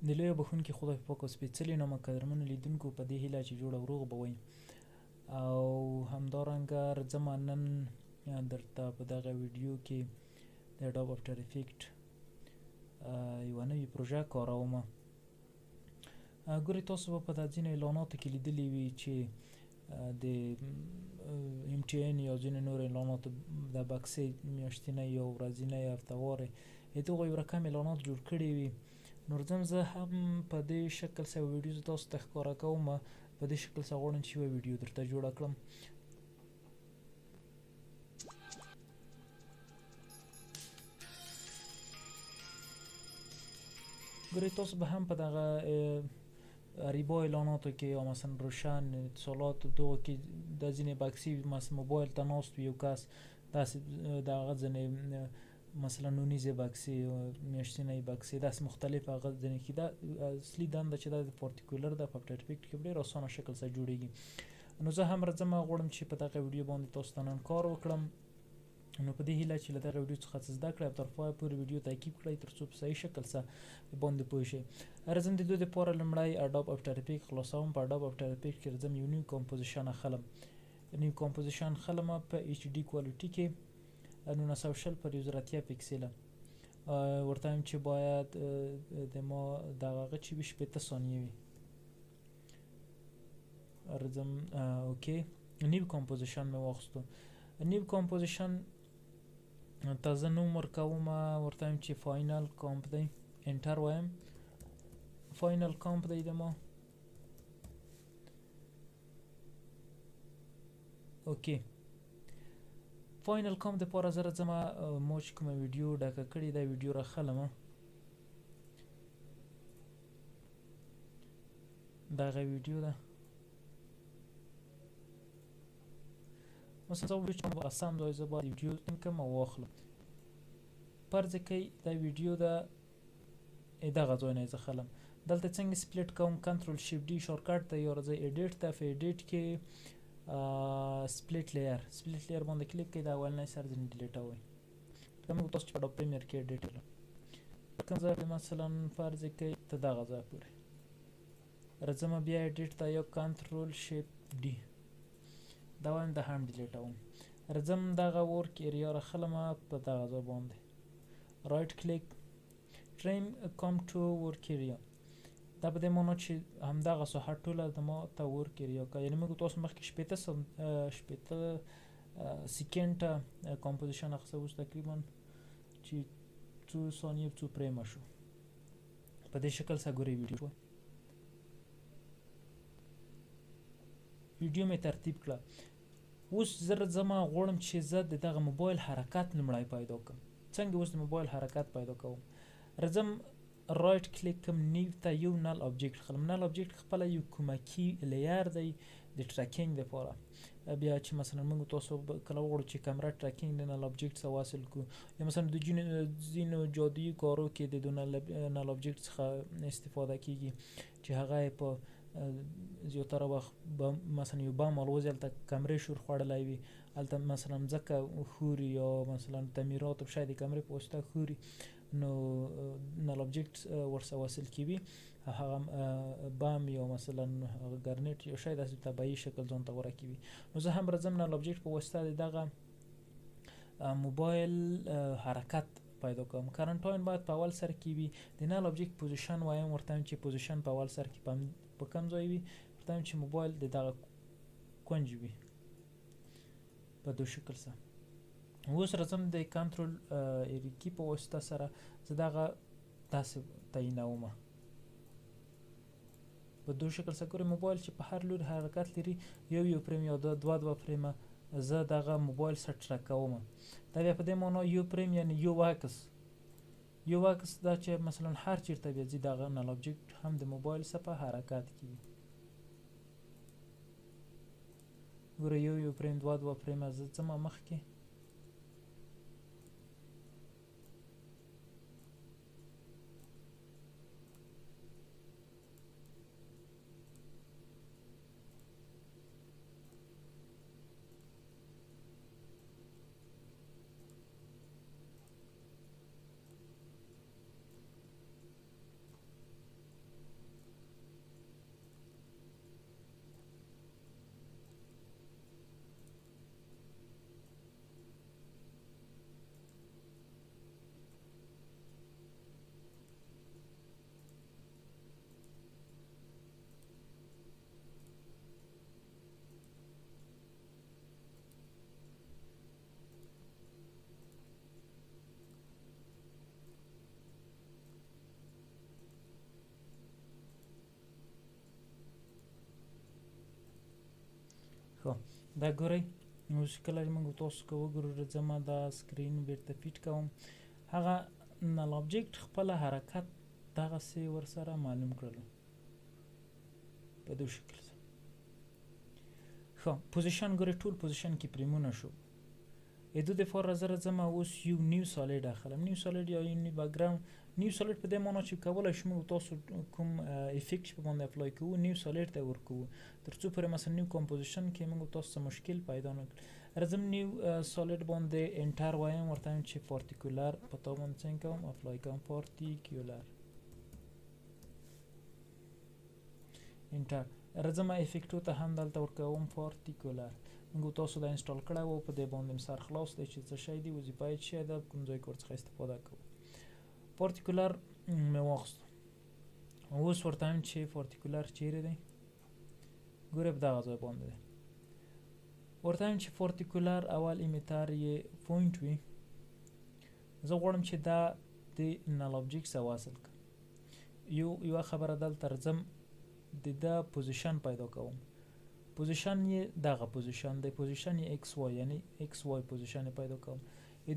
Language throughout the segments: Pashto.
د لوی بخونکي خدای پاک او سپېڅلي نامه قدرمنو لیدونکو په دې هیله چې جوړ او روغ به وئ او همدارنګه راځمه نن درته په دغه ویډیو کې د اډوب افټر افیکټ یوه نوې پروژه کارومه. ګورئ تاسو به په دا ځینو اعلاناتو کې لیدلي وي چې د MTN یا ځینو نورو اعلاناتو د بکسې میاشتنۍ یا ورځنۍ هفتهوارې دغو یو رقم اعلانات جوړ کړي وي. نو راځم زه هم په دې شکل سره ویډیو تاسو ته ښکاره کوم، په دې شکل سره غواړم چې یوه ویډیو درته جوړه کړم. ګورئ تاسو به هم په دغه ریبا اعلاناتو کې یا مثلا روشن اتصالاتو دغو کې د ځینې بکسې موبایل ته ناست وي یو کس داسې د هغه ځینې مثلا نونیزې بکسې میاشتنۍ بکسې داسې مختلف هغه ځینې کې دا اصلي دنده چې دا د پارتیکولر ده په افټر افیکټ کې په ډېر اسانه شکل سره جوړیږي. نو زه هم راځم غواړم چې په دغه ویډیو باندې تاسو ته نن کار وکړم. نو په دې هیله چې له دغه ویډیو څخه څه زده کړئ او تر پایه پورې ویډیو تعقیب کړئ تر څو په صحیح شکل سره باندې پوه شئ. راځم د دوی دپاره لومړی اډوب افټر افیکټ خلاصوم. په اډوب افټر افیکټ کې راځم یو نیو کمپوزیشن اخلم. نیو کمپوزیشن خلمه په HD کوالټي کې 960 پر 1080 پکسله. ورته وایم چې باید د ما دغه چې وي 80 ثانیې وي. راځم اوکې نیو کمپوزیشن مې واخیستو. نیو کمپوزیشن تازه نوم ورکوم، ورته وایم چې فاینل کامپ دی، انټر وایم. فاینل کامپ دی د ما. اوکې فاینل کامپ دپاره زه راځم ما چې کومه ویډیو ډکه کړې دا ویډیو راخلمه. دغه ویډیو ده مثلا زه ویډیو چې په سم ځای زه باید ویډیو کړم او واخلم. فرض کوئ دا ویډیو ده دغه ځای نه یې زه خلم. دلته څنګه سپلیټ کوم؟ کنټرول شیفټ ډي شارټکټ ته یا راځئ ایډیټ ته. په ایډیټ کې سپلیټ لیر باندې کلیک کړئ. دا اولنی سر ځینې ډیلیټوئ. موږ تاسو چې په اډوب پریمیر کې ایډیټ کړم کوم ځای مثلا فرض کوئ ته دغه ځای پورې راځم بیا ایډیټ ته یا کنټرول شیفټ ډي دا وایم دا هم ډیلیټوم. راځم دغه ورک ایریا راخلمه په دغه ځای باندې رایټ کلیک ټریم کم ټو ورک ایریا. دا په دې معنا چې همدغه ساحه ټوله د ما ته ورک ایریا که یعنې موږ تاسو مخکې 80 سیکنډه کمپوزیشن اخیسته اوس تقریبا چې څو ثانیې څو پریمه شو. په دې شکل سره ګورئ ویډیو مې ترتیب کړه. اوس زه راځم غواړم چې زه د دغه موبایل حرکت لومړی پیدا کړم. څنګه اوس د موبایل حرکت پیدا کوم؟ راځم رایټ کلیک کوم نیو ته یو نل آبجیکټ خلم. نل آبجیکټ خپله یو کومکي لیر دی د ټریکینګ دپاره. بیا چې مثلا موږ تاسو کله وغواړو چې کمره ټریکینګ د نل آبجیکټ سره واصل کړو یا مثلا د ځینو جادویي کارو کې د نل آبجیکټ څخه استفاده کیږي چې هغه یې په زیاتره وخت مثلا یو بم الوزي هلته کمرې شور خوړلی وي، هلته مثلا ځکه خوري یا مثلا تعمیرات او شاید د کمرې په واسطه خوري نو نل آبجیکټ ورسره وصل کیوي هغه بم یا مثلا ګرنیټ یا شاید داسې طبیعي شکل ځان ته غوره کوي. نو زه هم راځم نل آبجیکټ په واسطه د دغه موبایل حرکت پیدا کوم. کرنټ ټایم باید په اول سر کې وي. د نل آبجیکټ پوزیشن وایم ورته وایم چې پوزیشن په اول سر کې په کوم ځای وي، ورته وایم چې موبایل د دغه کونج وي په دو شکل سره. اوس راځم د کنټرول کی په واسطه سره زه دغه داسې تعینوم په دو شکل سره. ګورئ موبایل چې په هر لوري حرکت لري یو فریم یا دوه فریمه زه دغه موبایل سره ټرک کوم. دا بیا په دې معنا یو فریم یعنی یو عکس دا چې مثلا هر چیرته بیا ځي دغه نل آبجیکټ هم د موبایل سره په حرکت کې وي. ګوره یو فریم دوه فریمه زه ځم مخکې. خو دا ګورئ اوس کله چې موږ تاسو کو وګورو زما دا سکرین بیرته فیټ کوم هغه نل آبجیکټ خپل حرکت دغه سي ور سره معلوم کړل په دې شکل خو پوزیشن ګورئ ټول پوزیشن کې پریمونه شو د دې فور زره زما اوس یو نیو سالید اخلم نیو سالید یا یو نیو بیکګراوند نیو سالید په دې معنی چې کولای شو موږ تاسو کوم افیکټ په باندې اپلای کوو نیو سالید ته ورکو ترڅو پر مثلا نیو کمپوزیشن کې موږ تاسو مشکل پیدا نه کړي رزم نیو سالید باندې انټر وایم ورته چې پارټیکولر په تا باندې څنګه کوم اپلای کوم پارټیکولر انټر رزم افیکټو ته هم دلته ورکوم پارټیکولر موږ تاسو دا انسټال کړی و په دې باندې سر خلاص دی چې څه شی دی وظیفه یې څه ده کوم ځای کې ورڅخه استفاده کوو پارټیکولر مې واخیست اوس ورته وایم چې پارټیکولر چیرې دی ګورئ په دغه ځای باندې دی ورته وایم چې پارټیکولر اول ایمیټر یې پوینټ وي زه غواړم چې دا د نل آبجیکټ سره وصل کړم یوه خبره دلته راځم د دا پوزیشن پیدا کوم پوزیشن یې دغه پوزیشن دی پوزیشن یې ایکس وای یعنی ایکس وای پوزیشن پیدا کوم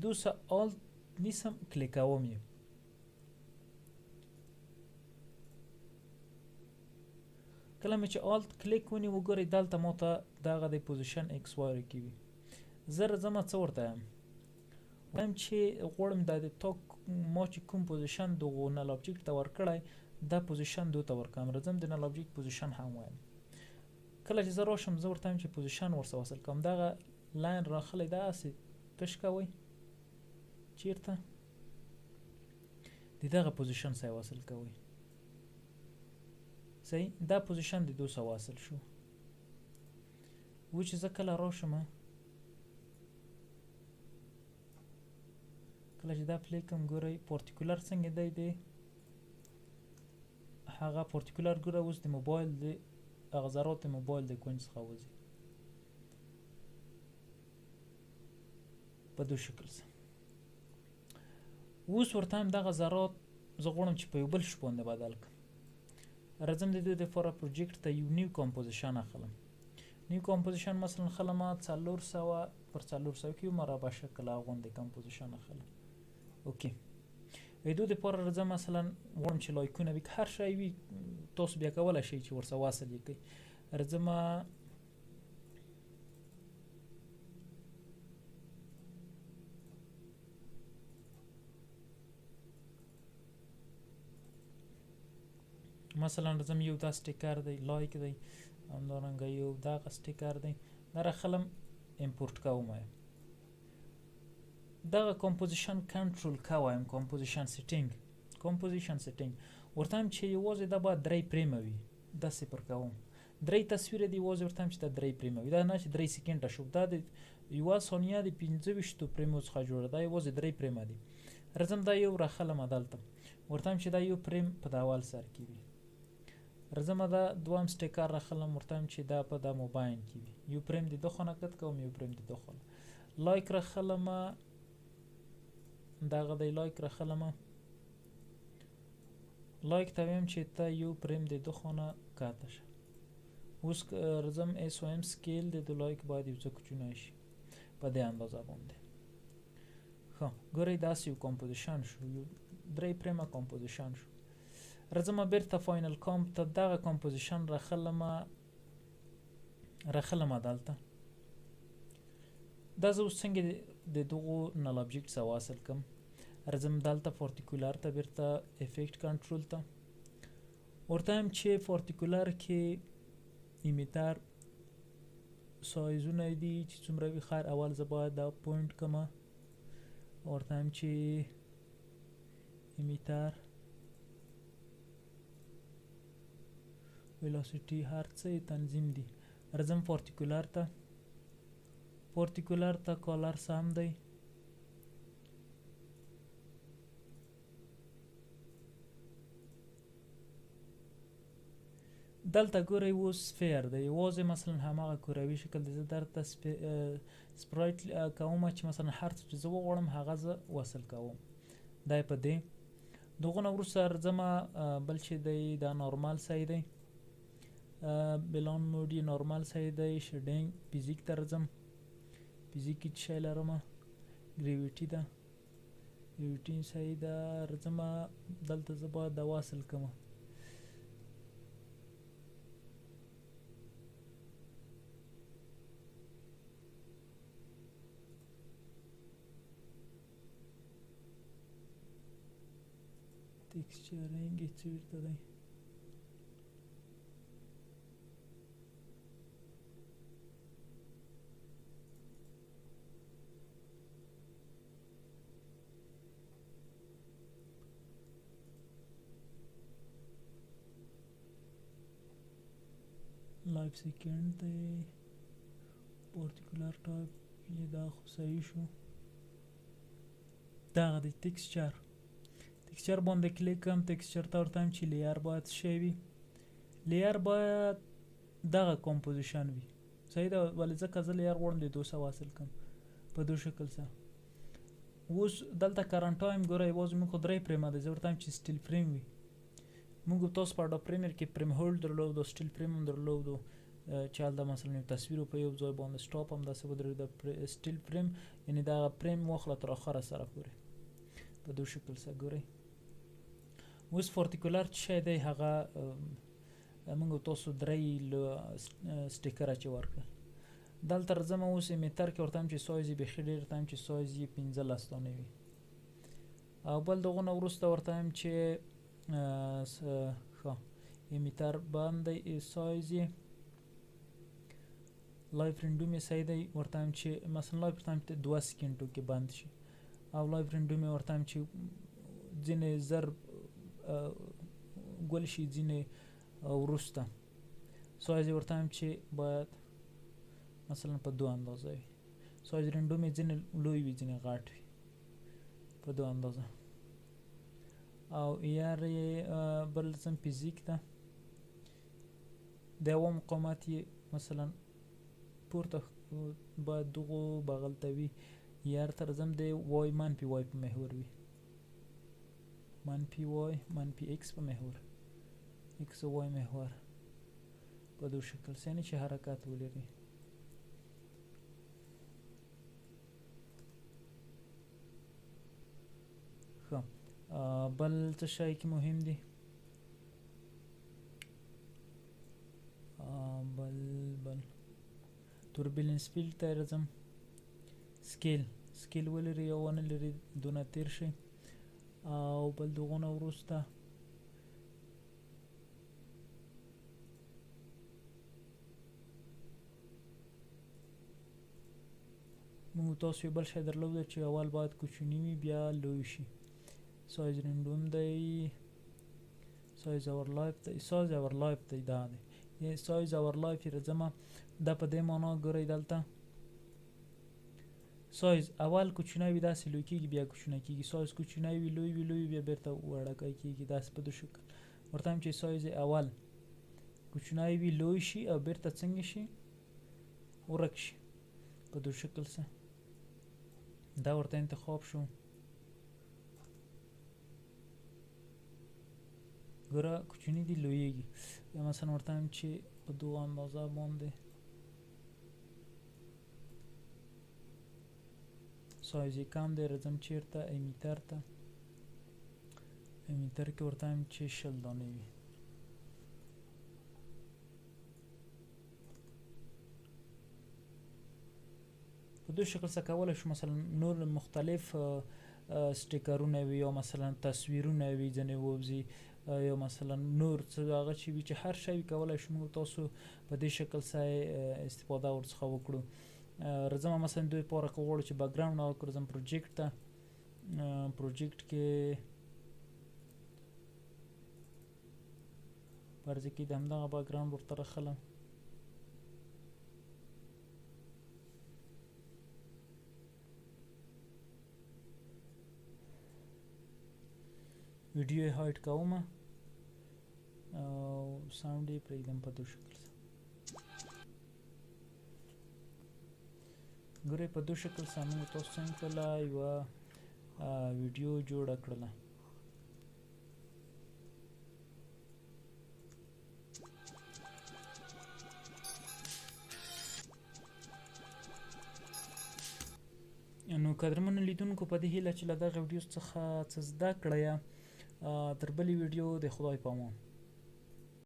دوسه آلت نیسم کلیکوم یې کله مې چې آلت کلیک ونی وګورئ دلته ماته دغه د پوزیشن ایکس وای راکوي زه راځم څه ورته وایم چې غواړم د تا ما چې کوم پوزیشن دغه نل آبجیکټ ته ورکړی دا پوزیشن دو ته ورکوم راځم د نل آبجیکټ پوزیشن هم وایم کله چې زه راشم زه ورته وایم چې پوزیشن ورسره وصل کوم دغه لاین راخلی داسې تش کوئ چیرته د دغه پوزیشن سره وصل کوئ صحیح دا پوزیشن د دو سره وصل شو و چې زه کله راشم کله چې دا پلی کوم ګورئ پارټیکولر څنګه دی هغه پارټیکولر ګوره اوس د موبایل د هغه زرات موبایل د کوین څخه وځي په دو شکل سره اوس ورته هم دغه ذرات زه غواړم چې په یو بل شي باندې بدل کړم راځم د دې دپاره پروجیکټ ته یو نیو کمپوزیشن اخلم نیو کمپوزیشن مثلا خلم 400 پر 400 کې مربع شکل غوندې کمپوزیشن اخلم اوکې ایدو دپاره راځم مثلا غواړم چې لایکونه وي هر شی وي تاسو بیا کولی شئ چې ورسره وصل یې کړئ راځم مثلا راځم یو دا سټیکر دی لایک دی همدارنګه یو دغه سټیکر دی دا راخلم امپورټ کوم دغه کمپوزیشن کنټرول کوم کمپوزیشن سیټینګ ورته هم چې یوازې دا باید 3 پریمه وي داسې پر کوم 3 تصویر دی یوازې ورته هم چې دا 3 پریمه وي دا نه چې 3 سکینډه شو دا د یوه ثانیه د 15 پریمو څخه جوړه دا یوازې 3 پریمه دي راځم دا یو راخلم دلته ورته هم چې دا یو پریم په اول سر کې وي راځم دا دوام سټیکر راخلم ورته هم چې دا په دا موبایل کې وي یو پریم د دوه خانه کټ کوم یو پریم د دوه خانه لایک راخلم دغه د لایک راخلم لایک ته ویم چې ته یو پریم د دوه خانه کاته شه اوس راځم اس او ام سکیل د لایک باید یو څه کوچنی شي په دې اندازه باندې ښه ګورئ داسې یو کمپوزیشن شو یو 3 پریمه کمپوزیشن شو راځم بیرته فاینل کامپ ته دغه کمپوزیشن راخلم دلته دا زه اوس څنګه د دغو نل آبجیکټ سره وصل کړم راځم دلته پارټیکولر ته بیرته افیکټ کنټرول ته ورته هم چې پارټیکولر کې ایمیټر سایزونه دي چې څومره وي خیر اول زه باید دا پوینټ کړم ورته هم چې ایمیټر ویلاسیټي هر څه تنظیم دي راځم پارټیکولر ته کالر سم دی دلته ګورئ اوس سفیر دی یوازې مثلا هماغه کروي شکل دی زه درته سپرایټ کوم چې مثلا هر څه چې زه وغواړم هغه زه وصل کوم دا په دې دغه نه وروسته راځم بل چې دی دا نورمال ځای دی بلان مود یې نارمل صحیح دی شیډینګ فزیک ته راځم فزیک کې څه شی لرمه ګریویټي ده ګریویټي صحیح ده راځمه دلته زه باید د واصل کمه ټیکسچرینګ یې چیرته دی لایف سیکنډ دی پارټیکولر ټایپ یې دا خو صحیح شو دغه دی ټیکسچر باندې کلیک کوم ټیکسچر ته ورته وایم چې لیر باید شی وي لیر باید دغه کمپوزیشن وي صحیح ده ولې ځکه زه لیر غواړم د 200 واصل کړم په دو شکل سره اوس دلته کرنټ ټایم ګوره یوازې موږ خو 3 فریم ده زه ورته وایم چې سټیل فریم وي موږ تاسو په اډوب پریمیر کې فریم هولډ درلودو سټیل فریم هم درلودو چې هلته مثلا یو تصویر په یو ځای باندې سټاپ هم داسې ودرېږي د سټیل فریم یعنې دغه فریم واخله تر اخره سره پورې په دو شکل سره ګورئ اوس پارټیکولر څه شی دی هغه موږ تاسو 3 سټیکر چې ورکړل دلته راځم اوس امیټر کې ورته وایم چې سایز یې بیخي ډېر ورته وایم چې سایز یې 15 دانې وي او بل دغه نه وروسته ورته وایم چې ښه امیټر باندې سایز یې لایف رینډوم یې صحیح دی ورته وایم چې مثلا لایف ورته وایم چې 2 سکینډو کې بند شي او لایف رینډوم یې ورته وایم چې ځینې زر ګل شي ځینې وروسته سایز یې ورته وایم چې باید مثلا په 2 اندازه وي سایز رینډوم یې ځینې لوی وي ځینې غټ وي په 2 اندازه او یار یې بل څه فزیک ده د یوه مقاومت یې مثلا پورته باید دغو بغل ته وي یار ته راځم د وای منفي وای په محور وي منفي وای منفي ایکس په محور ایکس او وای محور په دو شکل یعنې چې حرکات ولري ښه بل څه شی کې مهم دي بل توربولنس فیلډ ته راځم سکیل ولري یا ونه لري دونه تیر شي او بل دغه نه وروسته موږ تاسو یو بل شی درلوده چې اول باید کوچني وي بیا لوی شي سایز رینډوم دی سایز اور لایف دی دا دی سایز اور لایف یې راځمه دا په دې معنا ګورئ دلته سایز اول کوچنی وي داسې لوی کېږي بیا کوچنی کېږي سایز کوچنی وي لوی بیا بیرته وړوکی کېږي داسې په دو شکل ورته وایم چې سایز اول کوچنی وي لوی شي او بیرته څنګه شي ورک شي په دو شکل سره دا ورته انتخاب شو ګوره کوچني دي لویږي یا مثلا ورته وایم چې په 2 اندازه باندې سایز یې کم دی راځم چیرته امیټر ته امیټر کې ورته وایم چې 20 دانې وي په دو شکل څه کولی شو مثلا نور مختلف سټیکرونه وي یا مثلا تصویرونه وي ځینې ووځي یا مثلا نور څه هغه چې وي چې هر شی کولی شو موږ تاسو په دې شکل سره استفاده ورڅخه وکړو راځم مثلا دوی لپاره که غواړو چې بیکګراوند وکړو راځم پروجیکټ ته پروجیکټ کې فرض کې د همدغه بیکګراوند ورته راخلم ویډیو یې هایډ کوم او ساوند یې پرېږدم په دو شکل ګورئ په دو شکل سره موږ تاسو څنګه کړله یوه ویډیو جوړه کړله قدرمنو لیدونکو په دې هیله چې له دغه ویډیو څخه څه زده کړئ تر بلې ویډیو د خدای په امان.